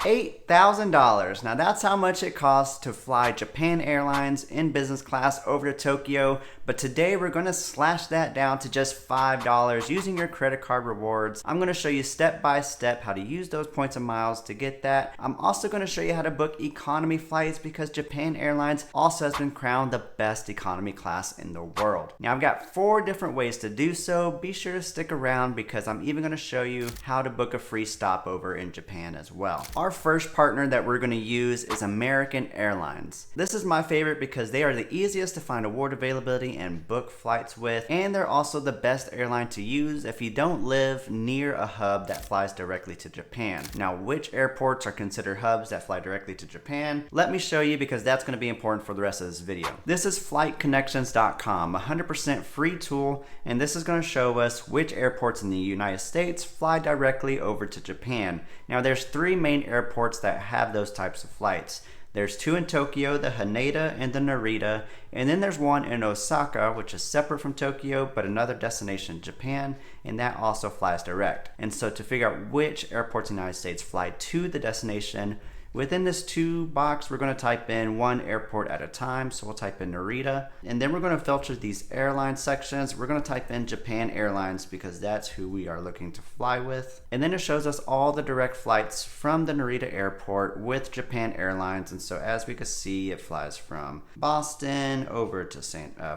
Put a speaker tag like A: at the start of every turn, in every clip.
A: $8,000. Now that's how much it costs to fly Japan Airlines in business class over to Tokyo, but today we're going to slash that down to just $5 using your credit card rewards. I'm going to show you step by step how to use those points and miles to get that. I'm also going to show you how to book economy flights because Japan Airlines also has been crowned the best economy class in the world. Now I've got 4 different ways to do so. Be sure to stick around because I'm even going to show you how to book a free stopover in Japan as well. Our first partner that we're going to use is American Airlines. This is my favorite because they are the easiest to find award availability and book flights with, and they're also the best airline to use if you don't live near a hub that flies directly to Japan. Now, which airports are considered hubs that fly directly to Japan? Let me show you because that's going to be important for the rest of this video. This is flightconnections.com, 100% free tool, and this is going to show us which airports in the United States fly directly over to Japan. Now, there's 3 main airports that have those types of flights. There's 2 in Tokyo, the Haneda and the Narita, and then there's 1 in Osaka, which is separate from Tokyo, but another destination in Japan, and that also flies direct. And so to figure out which airports in the United States fly to the destination, within this 2 box, we're going to type in 1 airport at a time. So we'll type in Narita, and then we're going to filter these airline sections. We're going to type in Japan Airlines because that's who we are looking to fly with. And then it shows us all the direct flights from the Narita airport with Japan Airlines. And so as we can see, it flies from Boston over to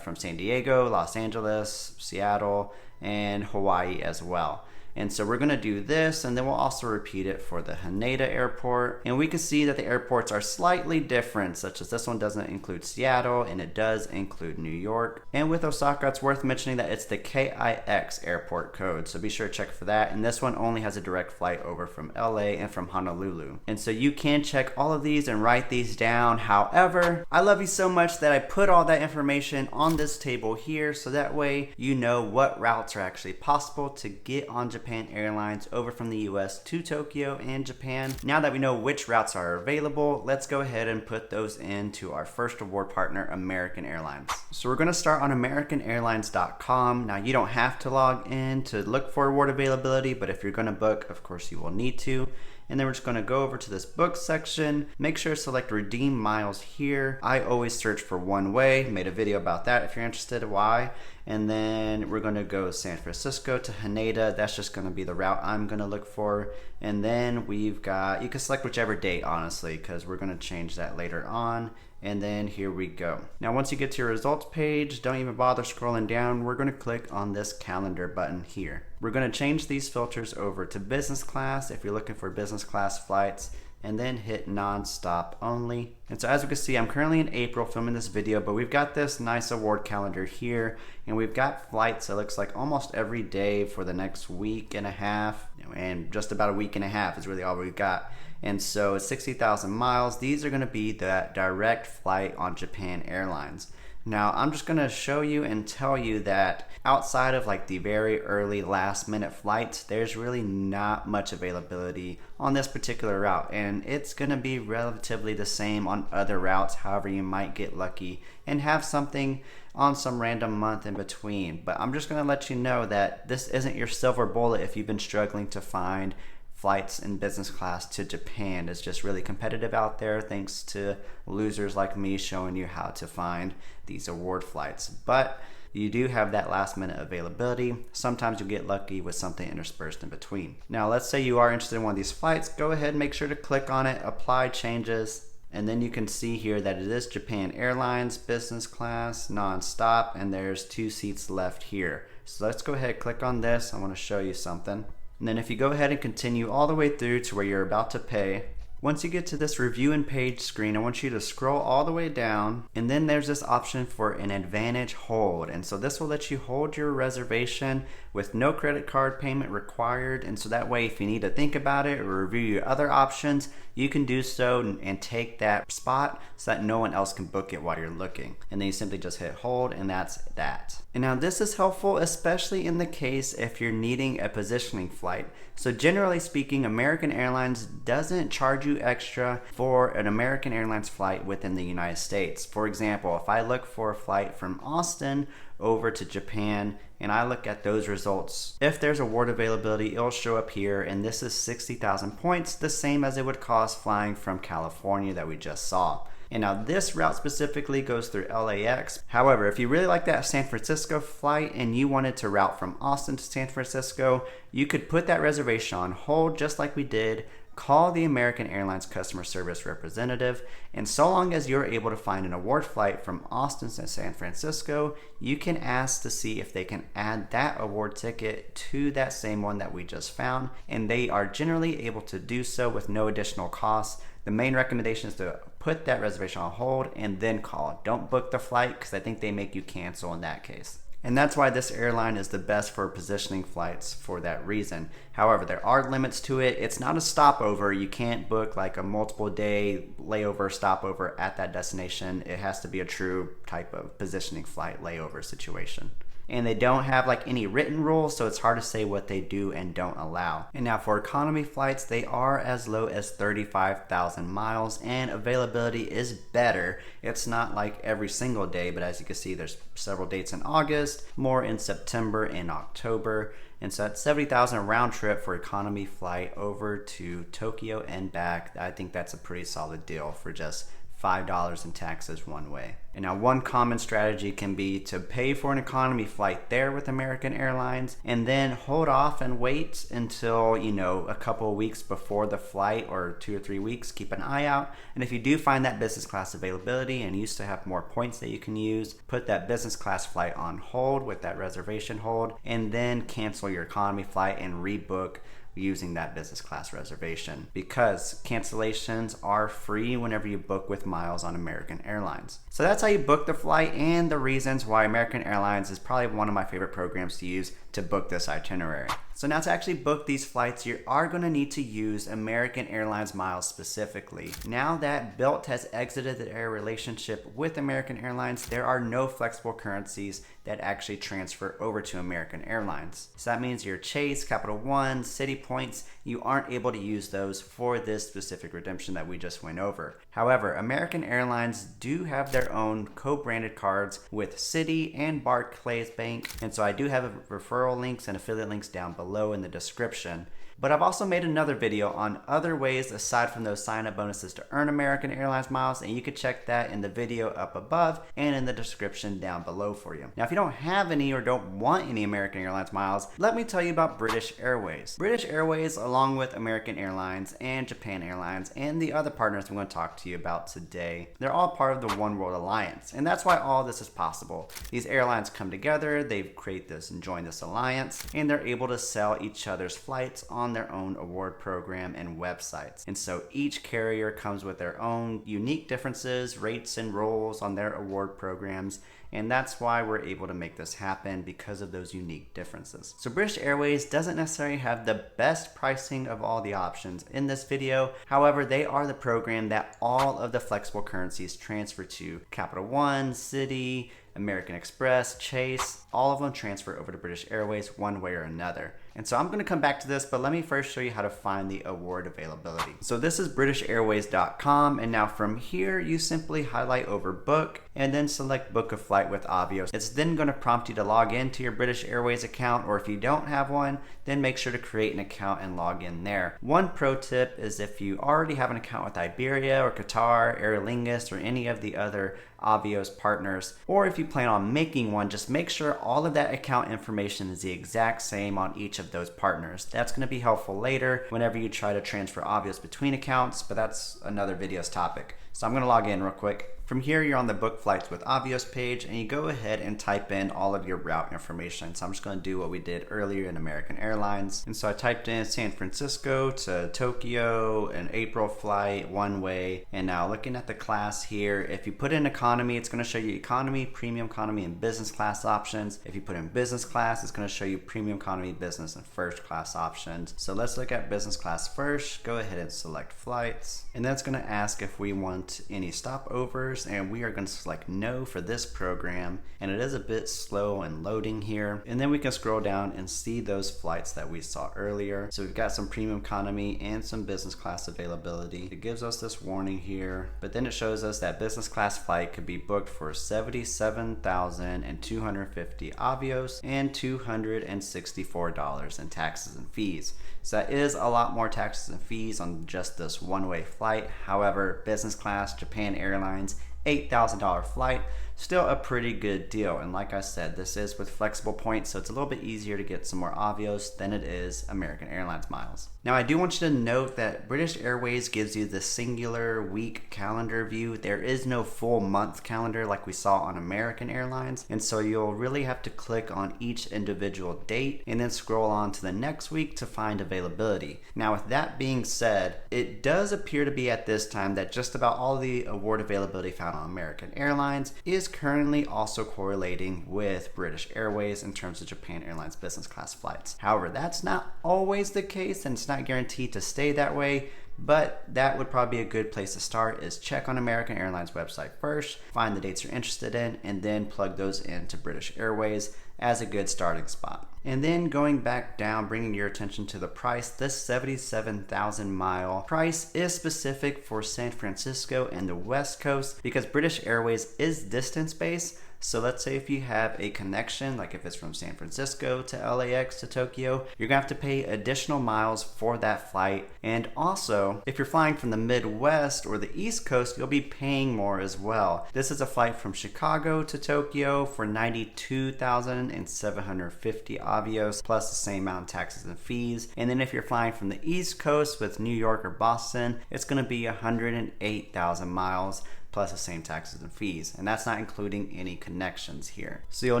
A: from San Diego, Los Angeles, Seattle, and Hawaii as well. And so we're going to do this, and then we'll also repeat it for the Haneda airport. And we can see that the airports are slightly different, such as this one doesn't include Seattle, and it does include New York. And with Osaka, it's worth mentioning that it's the KIX airport code, so be sure to check for that. And this one only has a direct flight over from LA and from Honolulu. And so you can check all of these and write these down. However, I love you so much that I put all that information on this table here, so that way you know what routes are actually possible to get on Japan Airlines over from the US to Tokyo and Japan. Now that we know which routes are available, let's go ahead and put those into our first award partner, American Airlines. So we're going to start on AmericanAirlines.com. Now you don't have to log in to look for award availability, but if you're going to book, of course you will need to. And then we're just going to go over to this book section. Make sure to select redeem miles here. I always search for one way. Made a video about that if you're interested why. And then we're going to go San Francisco to Haneda. That's just going to be the route I'm going to look for. And then we've got, you can select whichever date honestly, because we're going to change that later on. And then here we go. Now once you get to your results page, don't even bother scrolling down. We're going to click on this calendar button here. We're going to change these filters over to business class if you're looking for business class flights, and then hit non-stop only. And so as we can see, I'm currently in April filming this video, but we've got this nice award calendar here, and we've got flights, it looks like almost every day for the next week and a half, and just about a week and a half is really all we've got. And so it's 60,000 miles. These are going to be the direct flight on Japan Airlines. Now I'm just going to show you and tell you that outside of like the very early last minute flights, there's really not much availability on this particular route, and it's going to be relatively the same on other routes. However, you might get lucky and have something on some random month in between. But I'm just going to let you know that this isn't your silver bullet if you've been struggling to find flights in business class to Japan. It's just really competitive out there thanks to losers like me showing you how to find these award flights. But you do have that last minute availability. Sometimes you'll get lucky with something interspersed in between. Now let's say you are interested in one of these flights. Go ahead and make sure to click on it, apply changes, and then you can see here that it is Japan Airlines business class non-stop, and there's 2 seats left here. So let's go ahead and click on this. I want to show you something. And then if you go ahead and continue all the way through to where you're about to pay, once you get to this review and page screen, I want you to scroll all the way down, and then there's this option for an advantage hold. And so this will let you hold your reservation with no credit card payment required. And so that way, if you need to think about it or review your other options, you can do so and take that spot so that no one else can book it while you're looking. And then you simply just hit hold, and that's that. And now this is helpful, especially in the case if you're needing a positioning flight. So generally speaking, American Airlines doesn't charge you you extra for an American Airlines flight within the United States. For example, if I look for a flight from Austin over to Japan and I look at those results, if there's award availability, it'll show up here, and this is 60,000 points, the same as it would cost flying from California that we just saw. And now this route specifically goes through LAX. However, if you really like that San Francisco flight and you wanted to route from Austin to San Francisco, you could put that reservation on hold just like we did, call the American Airlines customer service representative, and so long as you're able to find an award flight from Austin to San Francisco, you can ask to see if they can add that award ticket to that same one that we just found, and they are generally able to do so with no additional cost. The main recommendation is to put that reservation on hold and then call. Don't book the flight because I think they make you cancel in that case. And that's why this airline is the best for positioning flights for that reason. However, there are limits to it. It's not a stopover. You can't book like a multiple day layover stopover at that destination. It has to be a true type of positioning flight layover situation. And they don't have like any written rules, so it's hard to say what they do and don't allow. And now for economy flights, they are as low as 35,000 miles, and availability is better. It's not like every single day, but as you can see, there's several dates in August, more in September and October. And so at 70,000 round trip for economy flight over to Tokyo and back, I think that's a pretty solid deal for just $5 in taxes one way. And now one common strategy can be to pay for an economy flight there with American Airlines and then hold off and wait until, a couple of weeks before the flight, or 2 or 3 weeks, keep an eye out. And if you do find that business class availability and you used to have more points that you can use, put that business class flight on hold with that reservation hold, and then cancel your economy flight and rebook using that business class reservation, because cancellations are free whenever you book with miles on American Airlines. So that's how you book the flight and the reasons why American Airlines is probably one of my favorite programs to use to book this itinerary. So now to actually book these flights, you are going to need to use American Airlines Miles specifically. Now that Bilt has exited their relationship with American Airlines, there are no flexible currencies that actually transfer over to American Airlines. So that means your Chase, Capital One, City points, you aren't able to use those for this specific redemption that we just went over. However, American Airlines do have their own co-branded cards with Citi and Barclays Bank, and so I do have referral links and affiliate links down below in the description. But I've also made another video on other ways aside from those sign-up bonuses to earn American Airlines miles, and you can check that in the video up above and in the description down below for you. Now, if you don't have any or don't want any American Airlines miles, let me tell you about British Airways. British Airways, along with American Airlines and Japan Airlines and the other partners I'm going to talk to you about today, they're all part of the One World Alliance, and that's why all this is possible. These airlines come together, they've created this and joined this alliance, and they're able to sell each other's flights on their own award program and websites. And so each carrier comes with their own unique differences, rates, and rules on their award programs. And that's why we're able to make this happen, because of those unique differences. So British Airways doesn't necessarily have the best pricing of all the options in this video. However, they are the program that all of the flexible currencies transfer to. Capital One, Citi, American Express, Chase, all of them transfer over to British Airways one way or another. And so I'm going to come back to this, but let me first show you how to find the award availability. So this is BritishAirways.com, and now from here you simply highlight over book and then select book a flight with Avios. It's then going to prompt you to log into your British Airways account, or if you don't have one, then make sure to create an account and log in there. One pro tip is if you already have an account with Iberia or Qatar, Aer Lingus, or any of the other Avios partners, or if you plan on making one, just make sure all of that account information is the exact same on each of those partners. That's going to be helpful later whenever you try to transfer Avios between accounts, but that's another video's topic. So I'm going to log in real quick. From here, you're on the Book Flights with Avios page, and you go ahead and type in all of your route information. So I'm just going to do what we did earlier in American Airlines. And so I typed in San Francisco to Tokyo, an April flight, one way. And now looking at the class here, if you put in economy, it's going to show you economy, premium economy, and business class options. If you put in business class, it's going to show you premium economy, business, and first class options. So let's look at business class first. Go ahead and select flights. And that's going to ask if we want any stopovers, and we are going to select select no for this program, and it is a bit slow and loading here. And then we can scroll down and see those flights that we saw earlier. So we've got some premium economy and some business class availability. It gives us this warning here, but then it shows us that business class flight could be booked for $77,250 avios and $264 in taxes and fees. So that is a lot more taxes and fees on just this one-way flight. However, business class Japan Airlines, $8,000 flight, still a pretty good deal. And like I said, this is with flexible points, so it's a little bit easier to get some more avios than it is American Airlines miles. Now, I do want you to note that British Airways gives you the singular week calendar view. There is no full month calendar like we saw on American Airlines, and so you'll really have to click on each individual date and then scroll on to the next week to find availability. Now, with that being said, it does appear to be at this time that just about all the award availability found on American Airlines is currently also correlating with British Airways in terms of Japan Airlines business class flights. However, that's not always the case, and it's not guaranteed to stay that way, but that would probably be a good place to start, is check on American Airlines website first, find the dates you're interested in, and then plug those into British Airways as a good starting spot. And then going back down, bringing your attention to the price, this 77,000 mile price is specific for San Francisco and the West Coast because British Airways is distance based. So let's say if you have a connection, like if it's from San Francisco to LAX to Tokyo, you're gonna have to pay additional miles for that flight. And also, if you're flying from the Midwest or the East Coast, you'll be paying more as well. This is a flight from Chicago to Tokyo for 92,750 avios, plus the same amount of taxes and fees. And then if you're flying from the East Coast with New York or Boston, it's gonna be 108,000 miles, plus the same taxes and fees. And that's not including any connections here. So you'll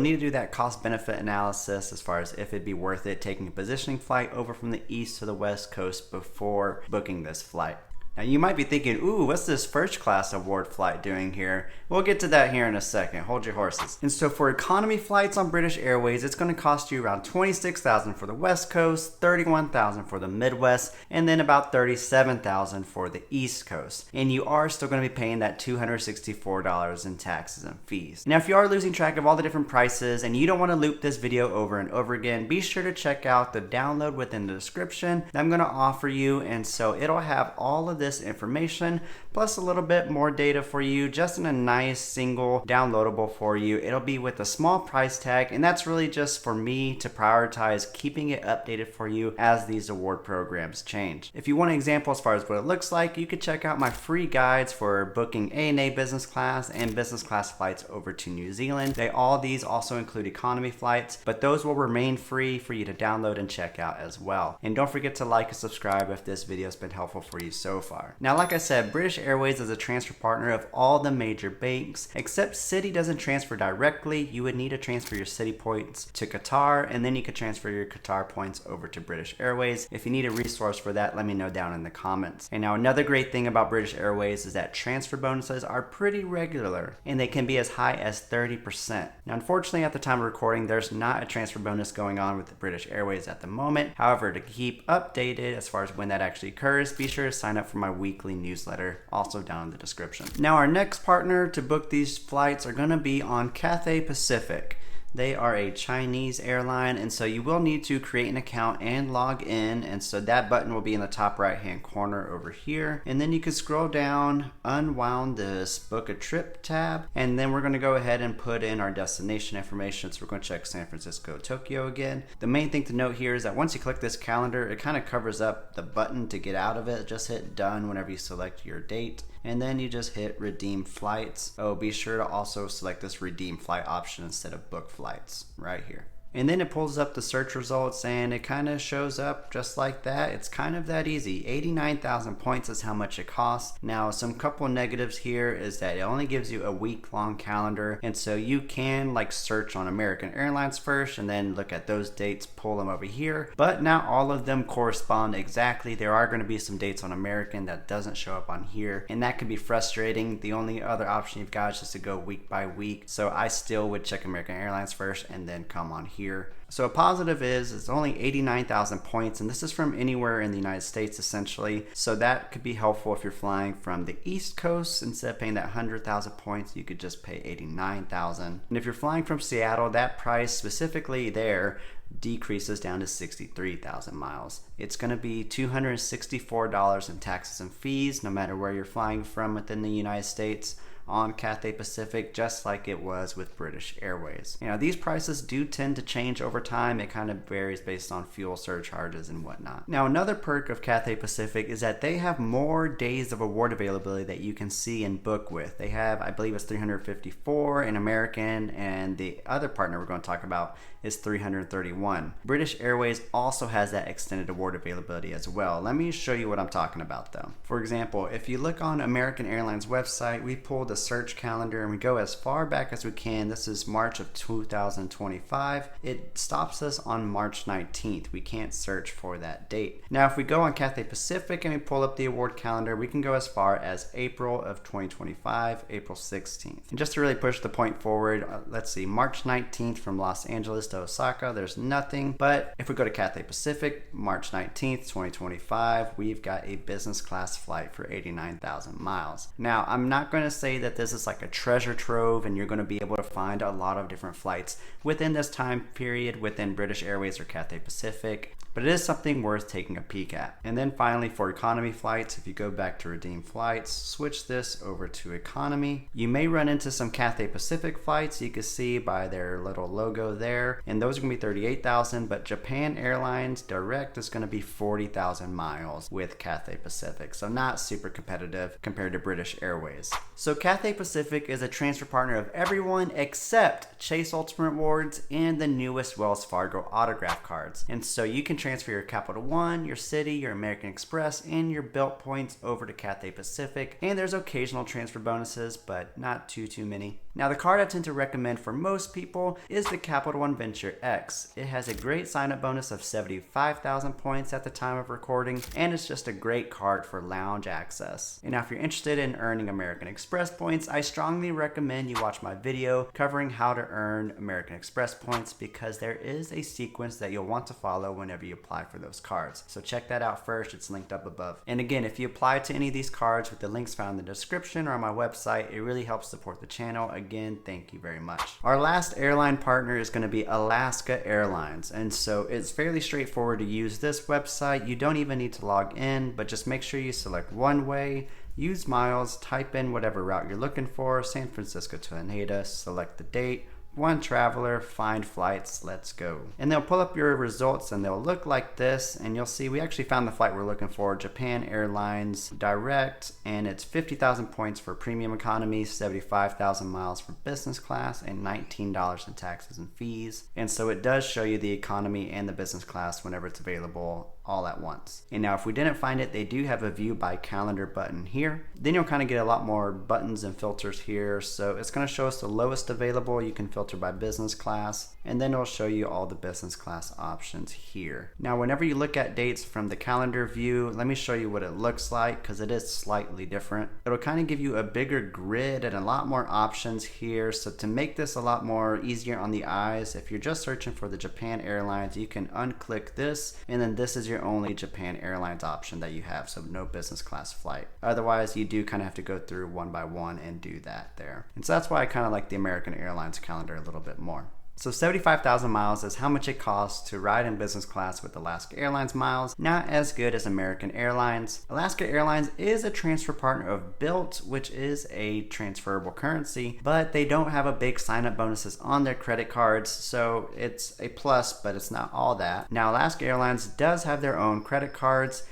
A: need to do that cost benefit analysis as far as if it'd be worth it taking a positioning flight over from the East to the West Coast before booking this flight. Now you might be thinking, ooh, what's this first class award flight doing here? We'll get to that here in a second. Hold your horses. And so for economy flights on British Airways, it's going to cost you around $26,000 for the West Coast, $31,000 for the Midwest, and then about $37,000 for the East Coast. And you are still going to be paying that $264 in taxes and fees. Now, if you are losing track of all the different prices and you don't want to loop this video over and over again, be sure to check out the download within the description that I'm going to offer you. And so it'll have all of this information plus a little bit more data for you just in a nice single downloadable for you. It'll be with a small price tag, and that's really just for me to prioritize keeping it updated for you as these award programs change. If you want an example as far as what it looks like, you could check out my free guides for booking ANA business class and business class flights over to New Zealand. All these also include economy flights, but those will remain free for you to download and check out as well. And don't forget to like and subscribe if this video has been helpful for you so far. Now, like I said, British Airways is a transfer partner of all the major banks, except Citi doesn't transfer directly. You would need to transfer your Citi points to Qatar, and then you could transfer your Qatar points over to British Airways. If you need a resource for that, let me know down in the comments. And now another great thing about British Airways is that transfer bonuses are pretty regular, and they can be as high as 30%. Now, unfortunately, at the time of recording, there's not a transfer bonus going on with British Airways at the moment. However, to keep updated as far as when that actually occurs, be sure to sign up for my weekly newsletter, also down in the description. Now, our next partner to book these flights are going to be on Cathay Pacific. They are a Chinese airline, and so you will need to create an account and log in, and so that button will be in the top right hand corner over here. And then you can scroll down, unwound this book a trip tab, and then we're going to go ahead and put in our destination information. So we're going to check San Francisco, Tokyo again. The main thing to note here is that once you click this calendar, it kind of covers up the button to get out of it. Just hit done whenever you select your date, and then you just hit redeem flights. Oh, be sure to also select this redeem flight option instead of book flights right here. And then it pulls up the search results, and it kind of shows up just like that. It's kind of that easy. 89,000 points is how much it costs. Now, some couple negatives here is that it only gives you a week-long calendar, and so you can like search on American Airlines first and then look at those dates, pull them over here. But not all of them correspond exactly. There are going to be some dates on American that doesn't show up on here, and that can be frustrating. The only other option you've got is just to go week by week. So I still would check American Airlines first and then come on here. here. So a positive is it's only 89,000 points, and this is from anywhere in the United States essentially. So that could be helpful if you're flying from the East Coast. Instead of paying that 100,000 points, you could just pay 89,000. And if you're flying from Seattle, that price specifically there decreases down to 63,000 miles. It's going to be $264 in taxes and fees no matter where you're flying from within the United States on Cathay Pacific, just like it was with British Airways. You know, these prices do tend to change over time. It kind of varies based on fuel surcharges and whatnot. Now, another perk of Cathay Pacific is that they have more days of award availability that you can see and book with. They have, I believe it's 354 in American, and the other partner we're going to talk about is 331. British Airways also has that extended award availability as well. Let me show you what I'm talking about though. For example, if you look on American Airlines website, we pulled a search calendar and we go as far back as we can. This is March of 2025. It stops us on March 19th. We can't search for that date. Now, if we go on Cathay Pacific and we pull up the award calendar, we can go as far as April of 2025, April 16th. And just to really push the point forward, let's see, March 19th from Los Angeles to Osaka, there's nothing. But if we go to Cathay Pacific, March 19th, 2025, we've got a business class flight for 89,000 miles. Now, I'm not going to say that this is like a treasure trove and you're going to be able to find a lot of different flights within this time period within British Airways or Cathay Pacific, but it is something worth taking a peek at. And then finally, for economy flights, if you go back to redeem flights, switch this over to economy, you may run into some Cathay Pacific flights. You can see by their little logo there, and those are going to be 38,000, but Japan Airlines direct is going to be 40,000 miles with Cathay Pacific, so not super competitive compared to British Airways. So Cathay Pacific is a transfer partner of everyone except Chase Ultimate Rewards and the newest Wells Fargo autograph cards. And so you can transfer your Capital One, your Citi, your American Express, and your Bilt points over to Cathay Pacific. And there's occasional transfer bonuses, but not too many. Now, the card I tend to recommend for most people is the Capital One Venture X. It has a great sign-up bonus of 75,000 points at the time of recording, and it's just a great card for lounge access. And now, if you're interested in earning American Express points, I strongly recommend you watch my video covering how to earn American Express points, because there is a sequence that you'll want to follow whenever you apply for those cards. So check that out first. It's linked up above. And again, if you apply to any of these cards with the links found in the description or on my website, it really helps support the channel. Again, thank you very much. Our last airline partner is going to be Alaska Airlines, and so it's fairly straightforward to use this website. You don't even need to log in, but just make sure you select one way, use miles, type in whatever route you're looking for, San Francisco to Haneda, select the date, one traveler, find flights, let's go. And they'll pull up your results and they'll look like this, and you'll see we actually found the flight we're looking for, Japan Airlines direct, and it's 50,000 points for premium economy, 75,000 miles for business class, and $19 in taxes and fees. And so it does show you the economy and the business class whenever it's available all at once. And now if we didn't find it, they do have a view by calendar button here. Then you'll kind of get a lot more buttons and filters here. So it's going to show us the lowest available. You can filter by business class, and then it'll show you all the business class options here. Now, whenever you look at dates from the calendar view, let me show you what it looks like, because it is slightly different. It'll kind of give you a bigger grid and a lot more options here. So to make this a lot more easier on the eyes, if you're just searching for the Japan Airlines, you can unclick this, and then this is your only Japan Airlines option that you have, so no business class flight. Otherwise, you do kind of have to go through one by one and do that there. And so that's why I kind of like the American Airlines calendar a little bit more. So 75,000 miles is how much it costs to ride in business class with Alaska Airlines Miles. Not as good as American Airlines. Alaska Airlines is a transfer partner of Bilt, which is a transferable currency, but they don't have a big sign-up bonuses on their credit cards, so it's a plus, but it's not all that. Now, Alaska Airlines does have their own credit cards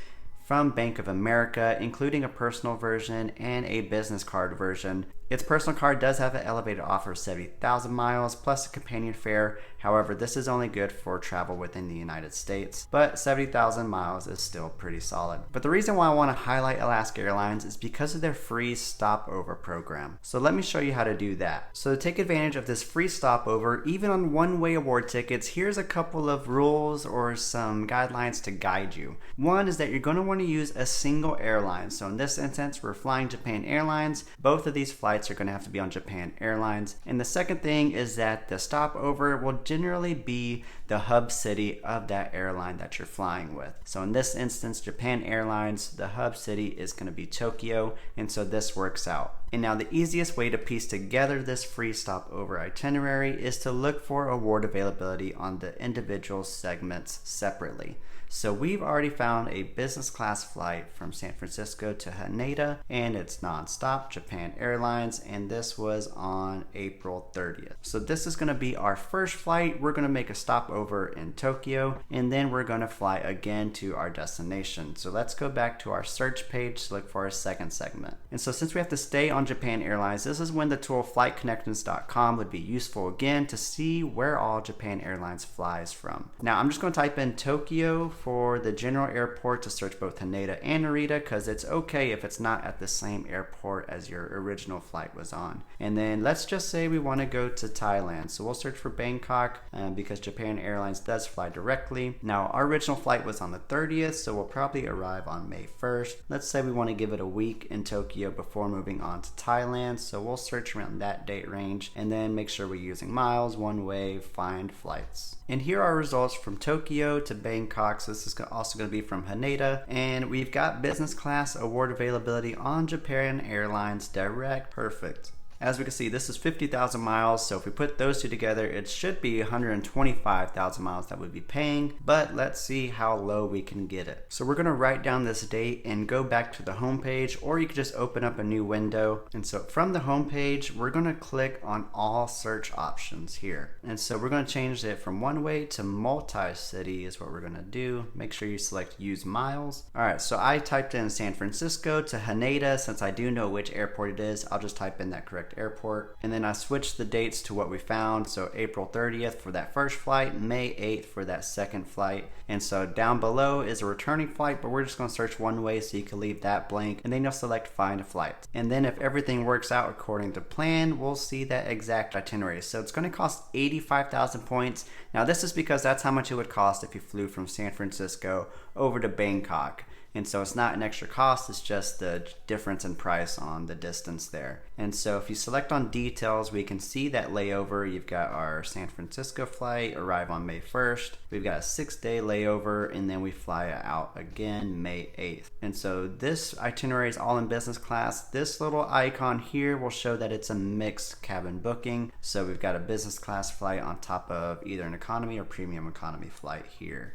A: from Bank of America, including a personal version and a business card version. Its personal card does have an elevated offer of 70,000 miles plus a companion fare. However, this is only good for travel within the United States, but 70,000 miles is still pretty solid. But the reason why I want to highlight Alaska Airlines is because of their free stopover program. So let me show you how to do that. So to take advantage of this free stopover, even on one-way award tickets, here's a couple of rules or some guidelines to guide you. One is that you're going to want to use a single airline. So in this instance, we're flying Japan Airlines. Both of these flights flights are going to have to be on Japan Airlines. And the second thing is that the stopover will generally be the hub city of that airline that you're flying with. So in this instance, Japan Airlines, the hub city is going to be Tokyo, and so this works out. And now the easiest way to piece together this free stopover itinerary is to look for award availability on the individual segments separately. So we've already found a business class flight from San Francisco to Haneda, and it's nonstop, Japan Airlines, and this was on April 30th. So this is going to be our first flight. We're going to make a stopover in Tokyo, and then we're going to fly again to our destination. So let's go back to our search page to look for our second segment. And so since we have to stay on Japan Airlines, this is when the tool flightconnections.com would be useful again to see where all Japan Airlines flies from. Now I'm just going to type in Tokyo for the general airport to search both Haneda and Narita, because it's okay if it's not at the same airport as your original flight was on. And then let's just say we want to go to Thailand, so we'll search for Bangkok because Japan Airlines does fly directly. Now our original flight was on the 30th, so we'll probably arrive on May 1st. Let's say we want to give it a week in Tokyo before moving on to Thailand, so we'll search around that date range and then make sure we're using miles, one way, find flights. And here are results from Tokyo to Bangkok. So this is also going to be from Haneda. And we've got business class award availability on Japan Airlines direct. Perfect. As we can see, this is 50,000 miles, so if we put those two together, it should be 125,000 miles that we'd be paying, but let's see how low we can get it. So we're gonna write down this date and go back to the home page, or you could just open up a new window. And so from the home page, we're gonna click on all search options here. And so we're gonna change it from one way to multi-city is what we're gonna do. Make sure you select use miles. All right, so I typed in San Francisco to Haneda. Since I do know which airport it is, I'll just type in that correct airport, and then I switched the dates to what we found. So April 30th for that first flight, May 8th for that second flight. And so down below is a returning flight, but we're just going to search one way, so you can leave that blank, and then you'll select find a flight. And then if everything works out according to plan, we'll see that exact itinerary. So it's going to cost 85,000 points. Now this is because that's how much it would cost if you flew from San Francisco over to Bangkok. And so it's not an extra cost, it's just the difference in price on the distance there. And so if you select on details, we can see that layover. You've got our San Francisco flight, arrive on May 1st. We've got a 6-day layover, and then we fly out again May 8th. And so this itinerary is all in business class. This little icon here will show that it's a mixed cabin booking. So we've got a business class flight on top of either an economy or premium economy flight here.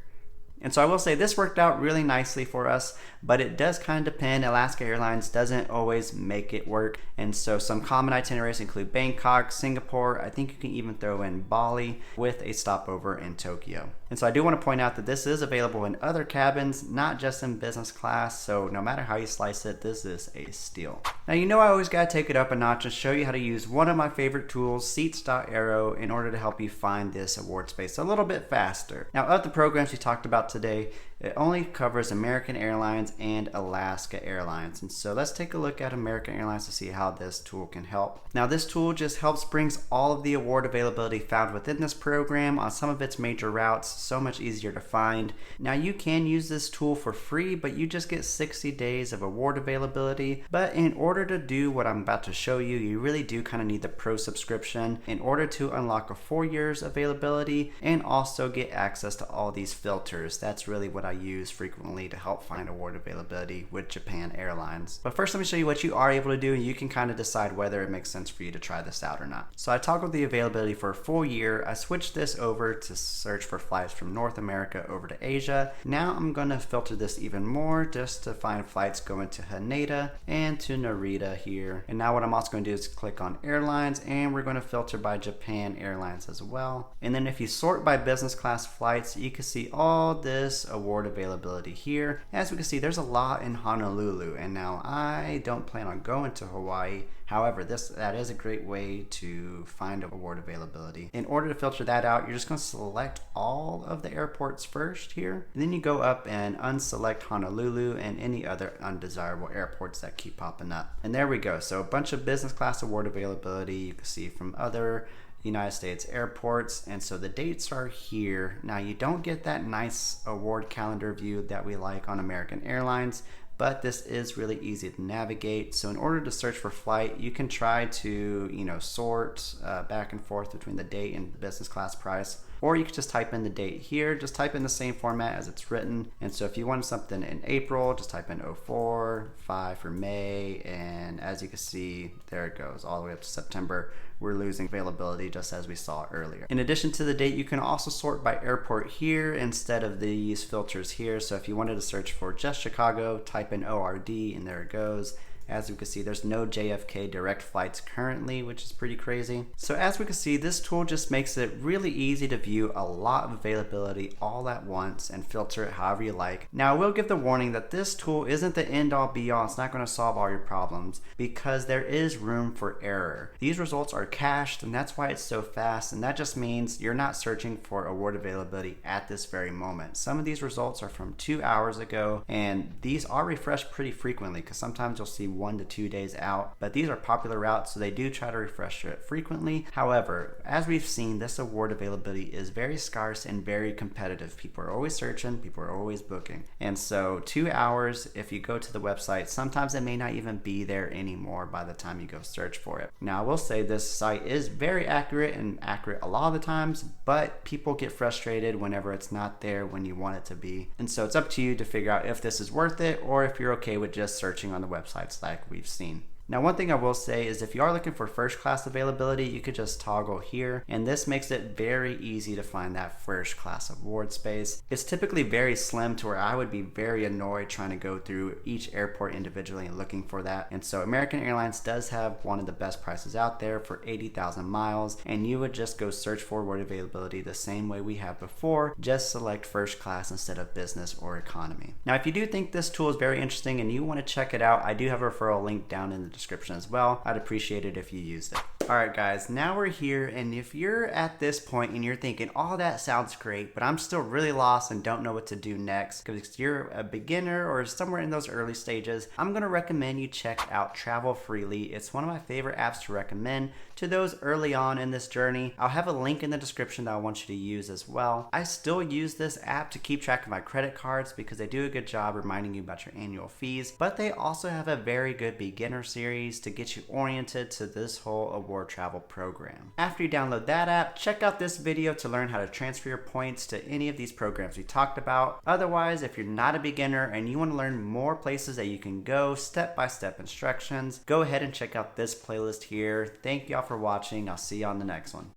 A: And so I will say this worked out really nicely for us, but it does kind of depend. Alaska Airlines doesn't always make it work. And so some common itineraries include Bangkok, Singapore, I think you can even throw in Bali with a stopover in Tokyo. And so I do want to point out that this is available in other cabins, not just in business class. So no matter how you slice it, this is a steal. Now, you know I always got to take it up a notch and show you how to use one of my favorite tools, Seats.Aero, in order to help you find this award space a little bit faster. Now, of the programs we talked about today, it only covers American Airlines and Alaska Airlines. And so let's take a look at American Airlines to see how this tool can help. Now this tool just helps brings all of the award availability found within this program on some of its major routes so much easier to find. Now you can use this tool for free, but you just get 60 days of award availability. But in order to do what I'm about to show you, you really do kind of need the pro subscription in order to unlock a 4 years availability and also get access to all these filters. That's really what I use frequently to help find award availability with Japan Airlines. But first, let me show you what you are able to do, and you can kind of decide whether it makes sense for you to try this out or not. So I toggled the availability for a full year. I switched this over to search for flights from North America over to Asia. Now I'm going to filter this even more just to find flights going to Haneda and to Narita here. And now what I'm also going to do is click on airlines, and we're going to filter by Japan Airlines as well. And then if you sort by business class flights, you can see all this award availability here. As we can see, there's a lot in Honolulu, and now I don't plan on going to Hawaii. However, that is a great way to find award availability. In order to filter that out, you're just going to select all of the airports first here, and then you go up and unselect Honolulu and any other undesirable airports that keep popping up. And there we go. So a bunch of business class award availability you can see from other United States airports, and so the dates are here. Now you don't get that nice award calendar view that we like on American Airlines, but this is really easy to navigate. So in order to search for flight, you can try to, sort back and forth between the date and business class price. Or you can just type in the date here, just type in the same format as it's written. And so if you want something in April, just type in 04, 5 for May, and as you can see, there it goes, all the way up to September. We're losing availability just as we saw earlier. In addition to the date, you can also sort by airport here instead of these filters here. So if you wanted to search for just Chicago, type in ORD, and there it goes. As we can see, there's no JFK direct flights currently, which is pretty crazy. So as we can see, this tool just makes it really easy to view a lot of availability all at once and filter it however you like. Now, I will give the warning that this tool isn't the end all be all. It's not going to solve all your problems because there is room for error. These results are cached, and that's why it's so fast, and that just means you're not searching for award availability at this very moment. Some of these results are from 2 hours ago, and these are refreshed pretty frequently because sometimes you'll see 1 to 2 days out, but these are popular routes, so they do try to refresh it frequently. However, as we've seen, this award availability is very scarce and very competitive. People are always searching, people are always booking, and so 2 hours, if you go to the website, sometimes it may not even be there anymore by the time you go search for it. Now, I will say this site is very accurate and accurate a lot of the times, but people get frustrated whenever it's not there when you want it to be, and so it's up to you to figure out if this is worth it or if you're okay with just searching on the websites like we've seen. Now, one thing I will say is if you are looking for first class availability, you could just toggle here, and this makes it very easy to find that first class award space. It's typically very slim to where I would be very annoyed trying to go through each airport individually and looking for that. And so American Airlines does have one of the best prices out there for 80,000 miles, and you would just go search for award availability the same way we have before, just select first class instead of business or economy. Now, if you do think this tool is very interesting and you want to check it out, I do have a referral link down in the description as well. I'd appreciate it if you used it. All right, guys, now we're here, and if you're at this point and you're thinking, oh, that sounds great, but I'm still really lost and don't know what to do next, because you're a beginner or somewhere in those early stages, I'm gonna recommend you check out Travel Freely. It's one of my favorite apps to recommend to those early on in this journey. I'll have a link in the description that I want you to use as well. I still use this app to keep track of my credit cards because they do a good job reminding you about your annual fees, but they also have a very good beginner series to get you oriented to this whole award travel program. After you download that app, check out this video to learn how to transfer your points to any of these programs we talked about. Otherwise, if you're not a beginner and you want to learn more places that you can go, step-by-step instructions, go ahead and check out this playlist here. Thank y'all for watching. I'll see you on the next one.